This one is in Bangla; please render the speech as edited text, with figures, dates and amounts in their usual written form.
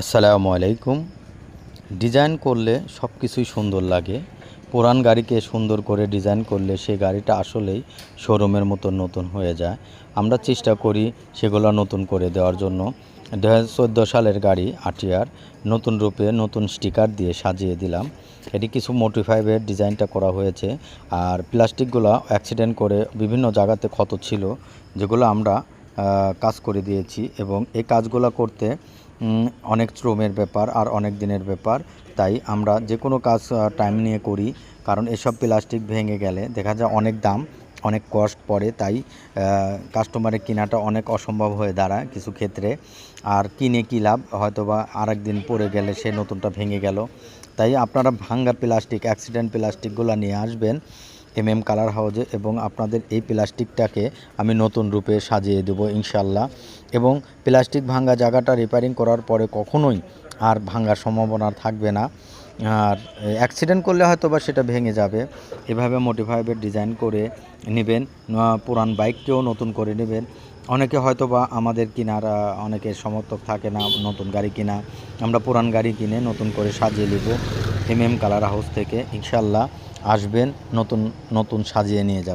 আসসালামু আলাইকুম। ডিজাইন করলে সব কিছুই সুন্দর লাগে। পুরান গাড়িকে সুন্দর করে ডিজাইন করলে সে গাড়িটা আসলেই শোরুমের মতো নতুন হয়ে যায়। আমরা চেষ্টা করি সেগুলো নতুন করে দেওয়ার জন্য। 2014 সালের গাড়ি আটিয়ার নতুন রূপে নতুন স্টিকার দিয়ে সাজিয়ে দিলাম। এটি কিছু মোটিফাইভের ডিজাইনটা করা হয়েছে। আর প্লাস্টিকগুলো অ্যাক্সিডেন্ট করে বিভিন্ন জায়গাতে ক্ষত ছিল, যেগুলো আমরা কাজ করে দিয়েছি এবং এই কাজগুলো করতে অনেক শ্রমের ব্যাপার আর অনেক দিনের ব্যাপার। তাই আমরা যে কোনো কাজ টাইম নিয়ে করি, কারণ এসব প্লাস্টিক ভেঙে গেলে দেখা যায় অনেক দাম, অনেক কস্ট পড়ে। তাই কাস্টমারের কেনাটা অনেক অসম্ভব হয়ে দাঁড়ায় কিছু ক্ষেত্রে। আর কিনে কী লাভ, হয়তো বা আরেক দিন পরে গেলে সে নতুনটা ভেঙে গেল। তাই আপনারা ভাঙ্গা প্লাস্টিক, অ্যাক্সিডেন্ট প্লাস্টিকগুলো নিয়ে আসবেন কালার হাউজে এবং আপনাদের এই প্লাস্টিকটাকে আমি নতুন রূপে সাজিয়ে দেবো ইনশাল্লাহ। এবং প্লাস্টিক ভাঙ্গা জায়গাটা রিপেয়ারিং করার পরে কখনোই আর ভাঙ্গার সম্ভাবনা থাকবে না। আর অ্যাক্সিডেন্ট করলে হয়তো বা সেটা ভেঙে যাবে। এভাবে মোটিফাইভের ডিজাইন করে নেবেন। পুরান বাইককেও নতুন করে নেবেন। অনেকে হয়তো বা আমাদের কেনার অনেকের সমর্থক থাকে না নতুন গাড়ি কেনা। আমরা পুরান গাড়ি কিনে নতুন করে সাজিয়ে নেব কালার হাউস থেকে। ইনশাল্লাহ আসবেন, নতুন নতুন সাজিয়ে নিয়ে যাবেন।